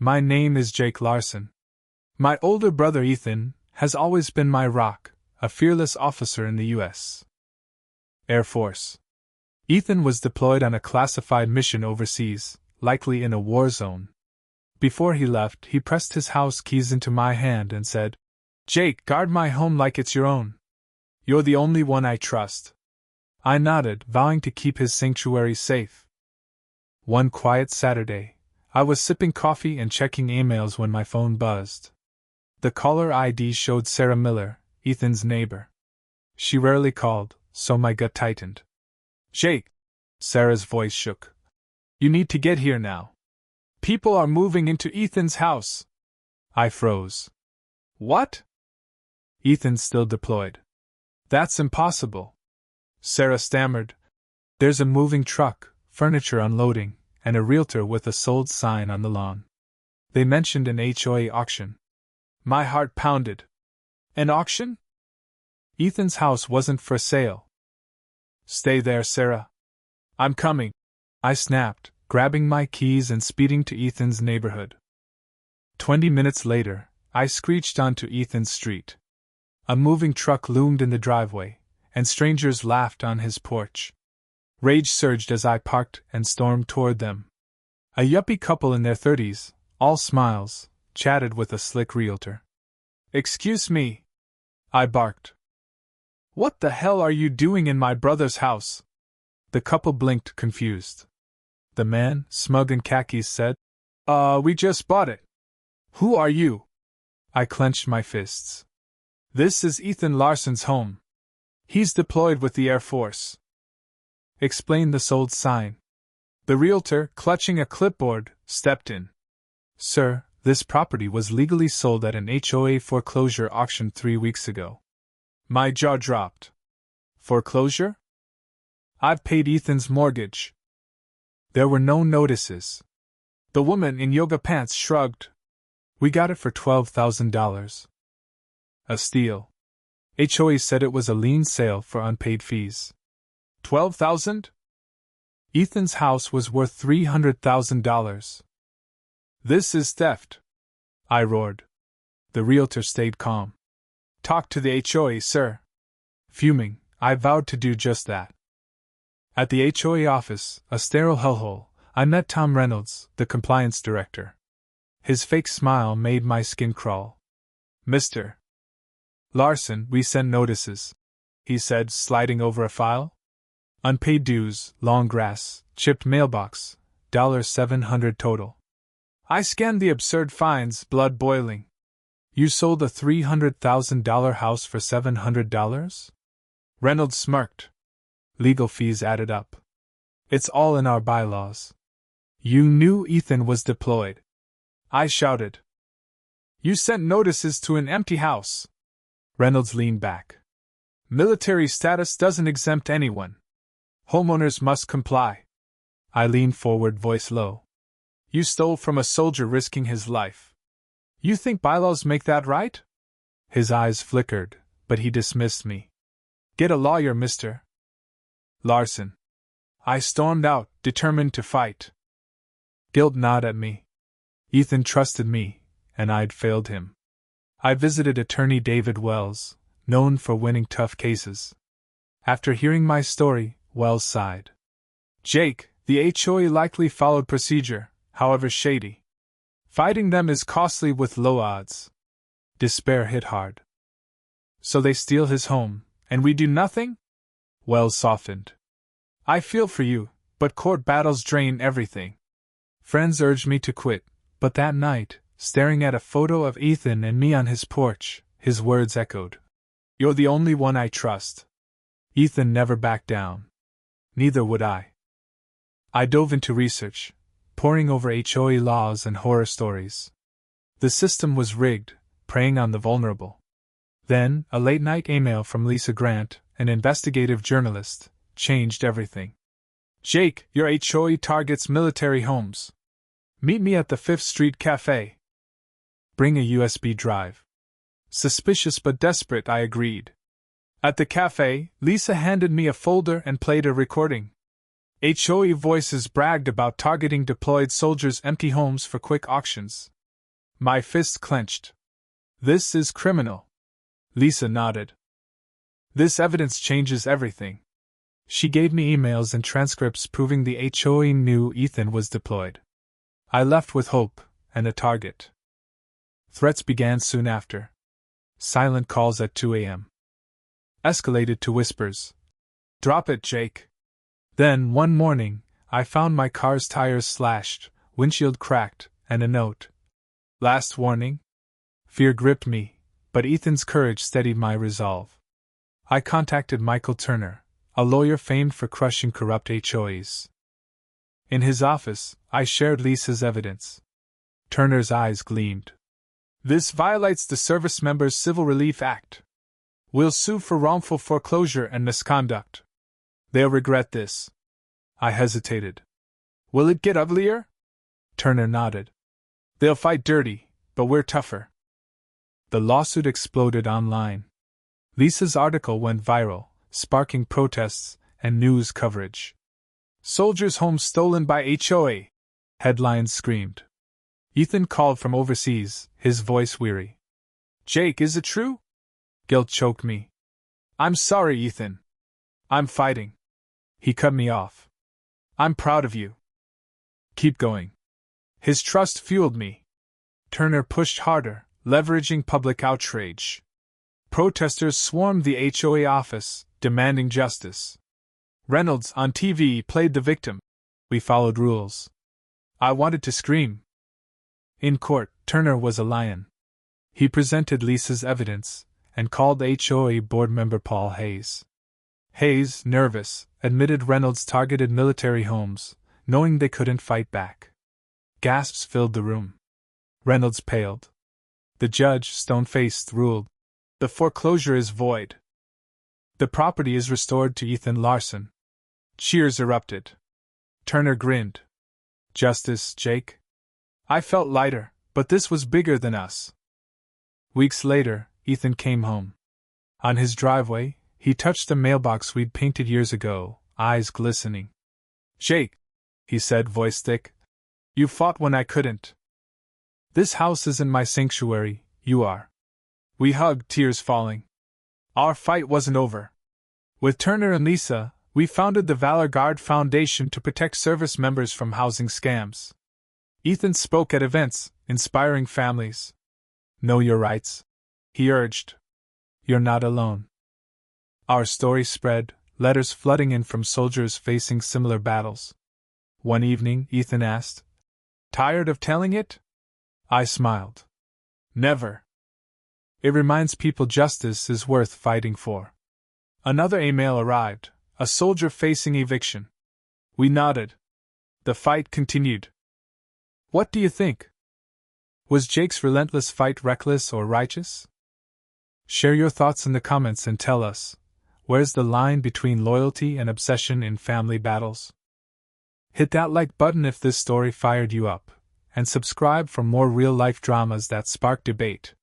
My name is Jake Larson. My older brother Ethan has always been my rock, a fearless officer in the U.S. Air Force. Ethan was deployed on a classified mission overseas, likely in a war zone. Before he left, he pressed his house keys into my hand and said, "Jake, guard my home like it's your own. You're the only one I trust." I nodded, vowing to keep his sanctuary safe. One quiet Saturday, I was sipping coffee and checking emails when my phone buzzed. The caller ID showed Sarah Miller, Ethan's neighbor. She rarely called, so my gut tightened. "Jake," Sarah's voice shook. "You need to get here now. People are moving into Ethan's house." I froze. "What?" "Ethan's still deployed." "That's impossible." Sarah stammered. "There's a moving truck, furniture unloading, and a realtor with a sold sign on the lawn. They mentioned an HOA auction." My heart pounded. "An auction?" "Ethan's house wasn't for sale." "Stay there, Sarah. I'm coming," I snapped, grabbing my keys and speeding to Ethan's neighborhood. 20 minutes later, I screeched onto Ethan's street. A moving truck loomed in the driveway, and strangers laughed on his porch. Rage surged as I parked and stormed toward them. A yuppie couple in their 30s, all smiles, chatted with a slick realtor. "Excuse me," I barked. "What the hell are you doing in my brother's house?" The couple blinked, confused. The man, smug in khakis, said, We just bought it." "Who are you?" I clenched my fists. "This is Ethan Larson's home. He's deployed with the Air Force." "Explain the sold sign." The realtor, clutching a clipboard, stepped in. "Sir, this property was legally sold at an HOA foreclosure auction 3 weeks ago." My jaw dropped. "Foreclosure?" "I've paid Ethan's mortgage." There were no notices. The woman in yoga pants shrugged. "We got it for $12,000. A steal. HOA said it was a lien sale for unpaid fees." $12,000? Ethan's house was worth $300,000. "This is theft," I roared. The realtor stayed calm. "Talk to the HOA, sir." Fuming, I vowed to do just that. At the HOA office, a sterile hellhole, I met Tom Reynolds, the compliance director. His fake smile made my skin crawl. "Mr. Larson, we send notices," he said, sliding over a file. "Unpaid dues, long grass, chipped mailbox, $700 total." I scanned the absurd fines, blood boiling. "You sold a $300,000 house for $700? Reynolds smirked. "Legal fees added up. It's all in our bylaws." "You knew Ethan was deployed," I shouted. "You sent notices to an empty house." Reynolds leaned back. "Military status doesn't exempt anyone. Homeowners must comply." I leaned forward, voice low. "You stole from a soldier risking his life. You think bylaws make that right?" His eyes flickered, but he dismissed me. "Get a lawyer, Mr. Larson." I stormed out, determined to fight. Guilt gnawed at me. Ethan trusted me, and I'd failed him. I visited attorney David Wells, known for winning tough cases. After hearing my story, Wells sighed. "Jake, the HOA likely followed procedure, however shady. Fighting them is costly with low odds." Despair hit hard. "So they steal his home, and we do nothing?" Wells softened. "I feel for you, but court battles drain everything." Friends urged me to quit, but that night, staring at a photo of Ethan and me on his porch, his words echoed. "You're the only one I trust." Ethan never backed down. Neither would I. I dove into research, poring over HOA laws and horror stories. The system was rigged, preying on the vulnerable. Then, a late-night email from Lisa Grant, an investigative journalist, changed everything. "Jake, your HOA targets military homes. Meet me at the 5th Street Cafe. Bring a USB drive." Suspicious but desperate, I agreed. At the cafe, Lisa handed me a folder and played a recording. HOA voices bragged about targeting deployed soldiers' empty homes for quick auctions. My fist clenched. This is criminal. Lisa nodded. This evidence changes everything. She gave me emails and transcripts proving the HOA knew Ethan was deployed. I left with hope and a target. Threats began soon after. Silent calls at 2 a.m. escalated to whispers. Drop it, Jake. Then, one morning, I found my car's tires slashed, windshield cracked, and a note. Last warning? Fear gripped me, but Ethan's courage steadied my resolve. I contacted Michael Turner, a lawyer famed for crushing corrupt HOAs. In his office, I shared Lisa's evidence. Turner's eyes gleamed. This violates the Servicemembers Civil Relief Act. We'll sue for wrongful foreclosure and misconduct. They'll regret this. I hesitated. Will it get uglier? Turner nodded. They'll fight dirty, but we're tougher. The lawsuit exploded online. Lisa's article went viral, sparking protests and news coverage. Soldiers' homes stolen by HOA, headlines screamed. Ethan called from overseas, his voice weary. Jake, is it true? Guilt choked me. I'm sorry, Ethan. I'm fighting. He cut me off. I'm proud of you. Keep going. His trust fueled me. Turner pushed harder, leveraging public outrage. Protesters swarmed the HOA office, demanding justice. Reynolds, on TV, played the victim. We followed rules. I wanted to scream. In court, Turner was a lion. He presented Lisa's evidence and called HOA board member Paul Hayes. Hayes, nervous, admitted Reynolds targeted military homes, knowing they couldn't fight back. Gasps filled the room. Reynolds paled. The judge, stone-faced, ruled, the foreclosure is void. The property is restored to Ethan Larson. Cheers erupted. Turner grinned. Justice, Jake? I felt lighter, but this was bigger than us. Weeks later, Ethan came home. On his driveway, he touched the mailbox we'd painted years ago, eyes glistening. Jake, he said, voice thick, you fought when I couldn't. This house isn't my sanctuary, you are. We hugged, tears falling. Our fight wasn't over. With Turner and Lisa, we founded the Valor Guard Foundation to protect service members from housing scams. Ethan spoke at events, inspiring families. Know your rights, he urged. You're not alone. Our story spread, letters flooding in from soldiers facing similar battles. One evening, Ethan asked, Tired of telling it? I smiled. Never. It reminds people justice is worth fighting for. Another email arrived, a soldier facing eviction. We nodded. The fight continued. What do you think? Was Jake's relentless fight reckless or righteous? Share your thoughts in the comments and tell us, where's the line between loyalty and obsession in family battles? Hit that like button if this story fired you up, and subscribe for more real-life dramas that spark debate.